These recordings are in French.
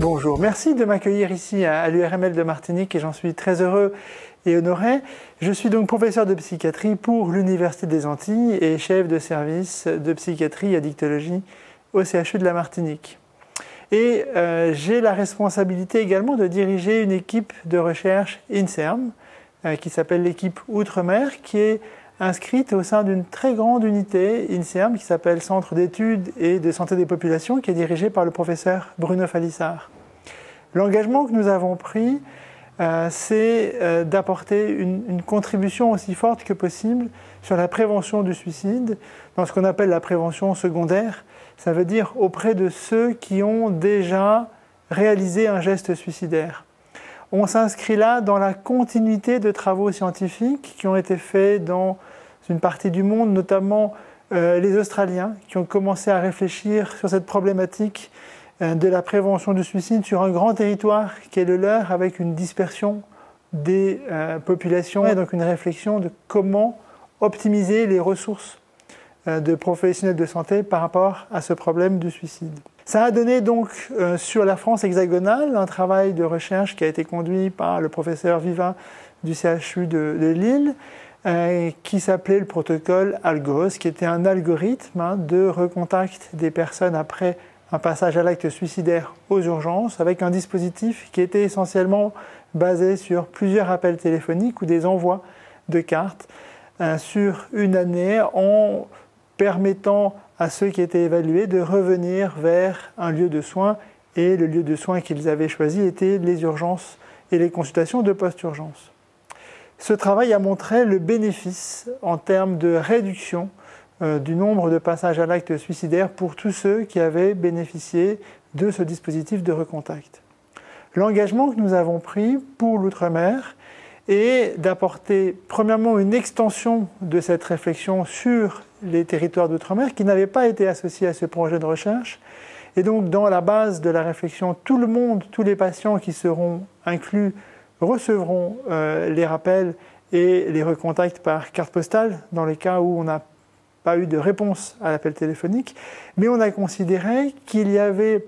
Bonjour, merci de m'accueillir ici à l'URML de Martinique et j'en suis très heureux et honoré. Je suis donc professeur de psychiatrie pour l'Université des Antilles et chef de service de psychiatrie et addictologie au CHU de la Martinique. Et j'ai la responsabilité également de diriger une équipe de recherche INSERM qui s'appelle l'équipe Outre-mer, qui est inscrite au sein d'une très grande unité INSERM qui s'appelle Centre d'études et de santé des populations, qui est dirigée par le professeur Bruno Falissard. L'engagement que nous avons pris, c'est d'apporter une contribution aussi forte que possible sur la prévention du suicide, dans ce qu'on appelle la prévention secondaire. Ça veut dire auprès de ceux qui ont déjà réalisé un geste suicidaire. On s'inscrit là dans la continuité de travaux scientifiques qui ont été faits dans une partie du monde, notamment les Australiens, qui ont commencé à réfléchir sur cette problématique de la prévention du suicide sur un grand territoire qui est le leur, avec une dispersion des populations et donc une réflexion de comment optimiser les ressources de professionnels de santé par rapport à ce problème du suicide. Ça a donné donc sur la France hexagonale un travail de recherche qui a été conduit par le professeur Vivin du CHU de Lille, qui s'appelait le protocole ALGOS, qui était un algorithme de recontact des personnes après un passage à l'acte suicidaire aux urgences, avec un dispositif qui était essentiellement basé sur plusieurs appels téléphoniques ou des envois de cartes sur une année, en permettant à ceux qui étaient évalués de revenir vers un lieu de soins, et le lieu de soins qu'ils avaient choisi était les urgences et les consultations de post-urgence. Ce travail a montré le bénéfice en termes de réduction du nombre de passages à l'acte suicidaire pour tous ceux qui avaient bénéficié de ce dispositif de recontact. L'engagement que nous avons pris pour l'outre-mer est d'apporter premièrement une extension de cette réflexion sur les territoires d'outre-mer qui n'avaient pas été associés à ce projet de recherche. Et donc dans la base de la réflexion, tout le monde, tous les patients qui seront inclus recevront les rappels et les recontacts par carte postale dans les cas où on n'a pas eu de réponse à l'appel téléphonique. Mais on a considéré qu'il y avait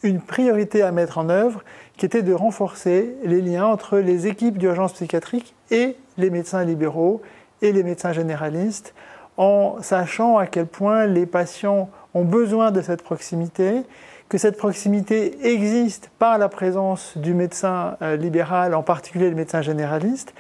une priorité à mettre en œuvre qui était de renforcer les liens entre les équipes d'urgence psychiatrique et les médecins libéraux et les médecins généralistes, en sachant à quel point les patients ont besoin de cette proximité, que cette proximité existe par la présence du médecin libéral, en particulier le médecin généraliste,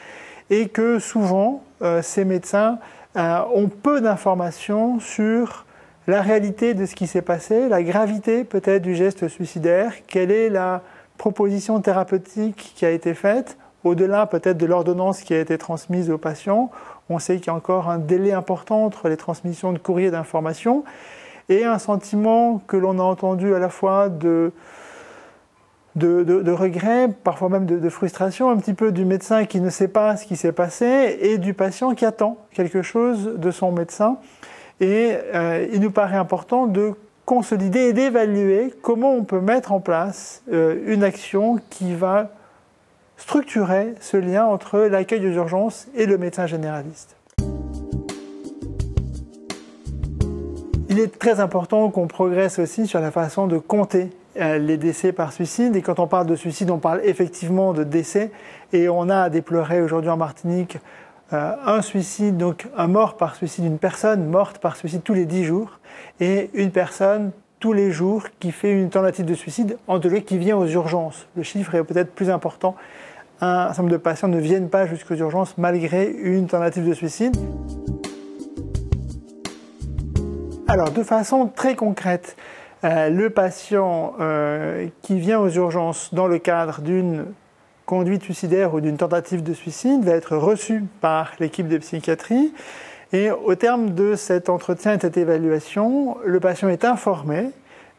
et que souvent ces médecins ont peu d'informations sur la réalité de ce qui s'est passé, la gravité peut-être du geste suicidaire, quelle est la proposition thérapeutique qui a été faite, au-delà peut-être de l'ordonnance qui a été transmise aux patients. On sait qu'il y a encore un délai important entre les transmissions de courriers d'information et un sentiment que l'on a entendu à la fois de regret, parfois même de frustration, un petit peu du médecin qui ne sait pas ce qui s'est passé et du patient qui attend quelque chose de son médecin. Et il nous paraît important de consolider et d'évaluer comment on peut mettre en place une action qui va structurer ce lien entre l'accueil aux urgences et le médecin généraliste. Il est très important qu'on progresse aussi sur la façon de compter les décès par suicide. Et quand on parle de suicide, on parle effectivement de décès. Et on a à déplorer aujourd'hui en Martinique un suicide, donc un mort par suicide, une personne morte par suicide tous les 10 jours, et une personne tous les jours qui fait une tentative de suicide, en tout cas qui vient aux urgences. Le chiffre est peut-être plus important. Un certain nombre de patients ne viennent pas jusqu'aux urgences malgré une tentative de suicide. Alors, de façon très concrète, le patient qui vient aux urgences dans le cadre d'une conduite suicidaire ou d'une tentative de suicide va être reçu par l'équipe de psychiatrie. Et au terme de cet entretien et de cette évaluation, le patient est informé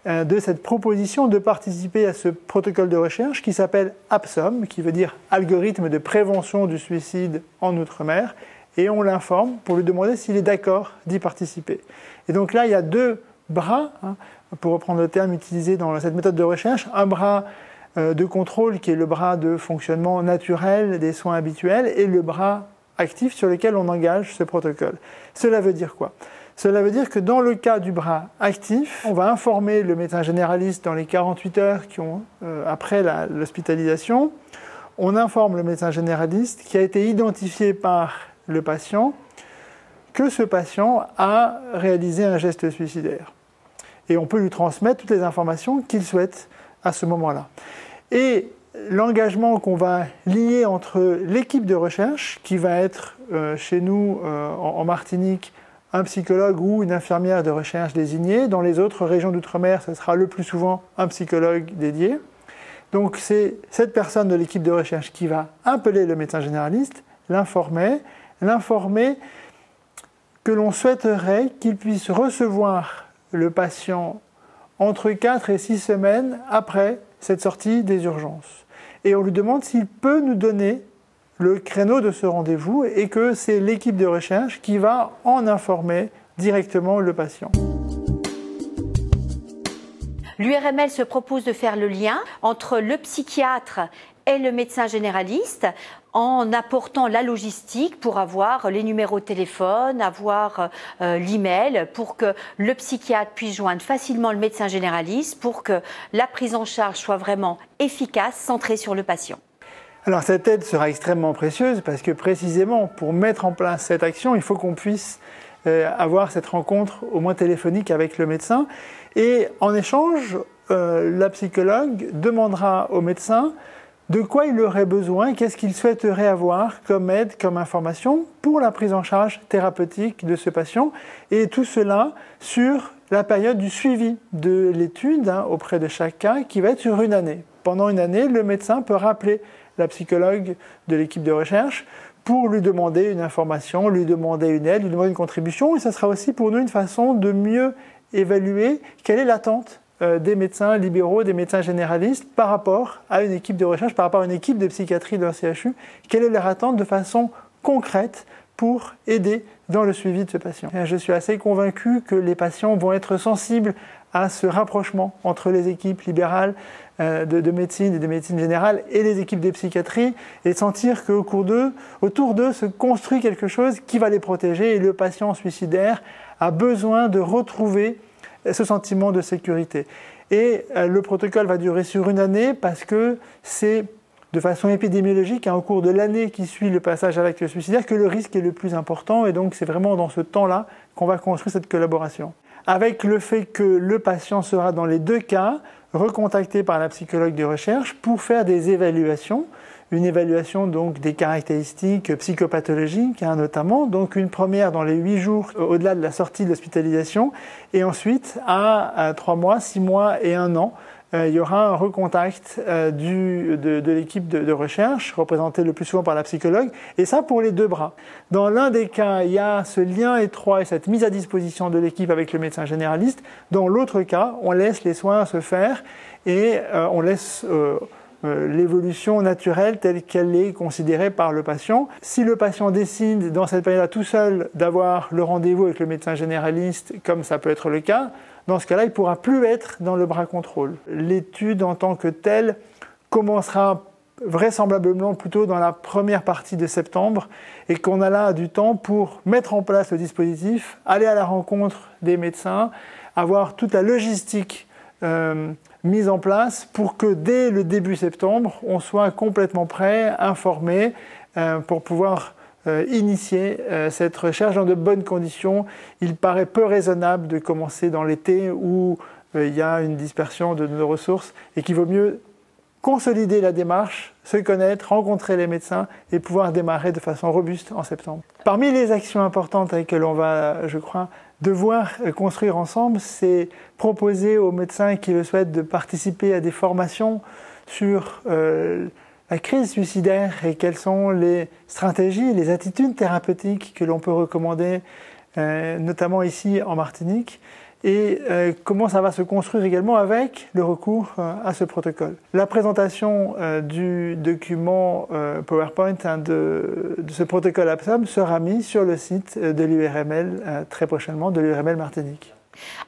de cette proposition de participer à ce protocole de recherche qui s'appelle APSOM, qui veut dire Algorithme de prévention du suicide en Outre-mer, et on l'informe pour lui demander s'il est d'accord d'y participer. Et donc là, il y a deux bras, pour reprendre le terme utilisé dans cette méthode de recherche, un bras de contrôle qui est le bras de fonctionnement naturel des soins habituels et le bras actif sur lequel on engage ce protocole. Cela veut dire quoi ? Cela veut dire que dans le cas du bras actif, on va informer le médecin généraliste dans les 48 heures après l'hospitalisation. On informe le médecin généraliste qui a été identifié par le patient que ce patient a réalisé un geste suicidaire. Et on peut lui transmettre toutes les informations qu'il souhaite à ce moment-là. Et l'engagement qu'on va lier entre l'équipe de recherche, qui va être chez nous en Martinique, un psychologue ou une infirmière de recherche désignée. Dans les autres régions d'outre-mer, ce sera le plus souvent un psychologue dédié. Donc c'est cette personne de l'équipe de recherche qui va appeler le médecin généraliste, l'informer que l'on souhaiterait qu'il puisse recevoir le patient entre 4 et 6 semaines après cette sortie des urgences. Et on lui demande s'il peut nous donner le créneau de ce rendez-vous et que c'est l'équipe de recherche qui va en informer directement le patient. L'URML se propose de faire le lien entre le psychiatre et le médecin généraliste en apportant la logistique pour avoir les numéros de téléphone, avoir l'email, pour que le psychiatre puisse joindre facilement le médecin généraliste, pour que la prise en charge soit vraiment efficace, centrée sur le patient. Alors cette aide sera extrêmement précieuse parce que précisément pour mettre en place cette action, il faut qu'on puisse avoir cette rencontre au moins téléphonique avec le médecin. Et en échange, la psychologue demandera au médecin de quoi il aurait besoin, qu'est-ce qu'il souhaiterait avoir comme aide, comme information pour la prise en charge thérapeutique de ce patient. Et tout cela sur la période du suivi de l'étude auprès de chaque cas qui va être sur une année. Pendant une année, le médecin peut rappeler la psychologue de l'équipe de recherche pour lui demander une information, lui demander une aide, lui demander une contribution. Et ce sera aussi pour nous une façon de mieux évaluer quelle est l'attente des médecins libéraux, des médecins généralistes par rapport à une équipe de recherche, par rapport à une équipe de psychiatrie d'un CHU. Quelle est leur attente de façon concrète pour aider dans le suivi de ce patient. Et je suis assez convaincu que les patients vont être sensibles à ce rapprochement entre les équipes libérales de médecine et de médecine générale et les équipes de psychiatrie et sentir qu'autour d'eux se construit quelque chose qui va les protéger et le patient suicidaire a besoin de retrouver ce sentiment de sécurité. Et le protocole va durer sur une année parce que c'est de façon épidémiologique, au cours de l'année qui suit le passage à l'acte suicidaire, que le risque est le plus important. Et donc, c'est vraiment dans ce temps-là qu'on va construire cette collaboration. Avec le fait que le patient sera dans les deux cas recontacté par la psychologue de recherche pour faire des évaluations. Une évaluation donc des caractéristiques psychopathologiques notamment, donc une première dans les 8 jours au-delà de la sortie de l'hospitalisation et ensuite à 3 mois, 6 mois et 1 an. Il y aura un recontact de l'équipe de recherche, représentée le plus souvent par la psychologue, et ça pour les deux bras. Dans l'un des cas, il y a ce lien étroit et cette mise à disposition de l'équipe avec le médecin généraliste. Dans l'autre cas, on laisse les soins se faire et on laisse l'évolution naturelle telle qu'elle est considérée par le patient. Si le patient décide dans cette période-là tout seul d'avoir le rendez-vous avec le médecin généraliste, comme ça peut être le cas, dans ce cas-là, il ne pourra plus être dans le bras contrôle. L'étude en tant que telle commencera vraisemblablement plutôt dans la première partie de septembre et qu'on a là du temps pour mettre en place le dispositif, aller à la rencontre des médecins, avoir toute la logistique mise en place pour que dès le début septembre, on soit complètement prêt, informé pour pouvoir initier cette recherche dans de bonnes conditions. Il paraît peu raisonnable de commencer dans l'été où il y a une dispersion de nos ressources et qu'il vaut mieux consolider la démarche, se connaître, rencontrer les médecins et pouvoir démarrer de façon robuste en septembre. Parmi les actions importantes que l'on va, je crois, devoir construire ensemble, c'est proposer aux médecins qui le souhaitent de participer à des formations sur la crise suicidaire et quelles sont les stratégies, les attitudes thérapeutiques que l'on peut recommander, notamment ici en Martinique, et comment ça va se construire également avec le recours à ce protocole. La présentation du document PowerPoint de ce protocole ABSOM sera mise sur le site de l'URML très prochainement, de l'URML Martinique.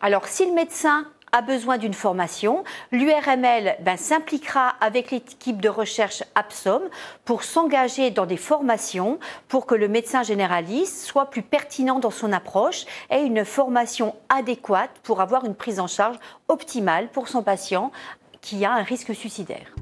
Alors, si le médecin a besoin d'une formation. L'URML s'impliquera avec l'équipe de recherche APSOM pour s'engager dans des formations pour que le médecin généraliste soit plus pertinent dans son approche et une formation adéquate pour avoir une prise en charge optimale pour son patient qui a un risque suicidaire.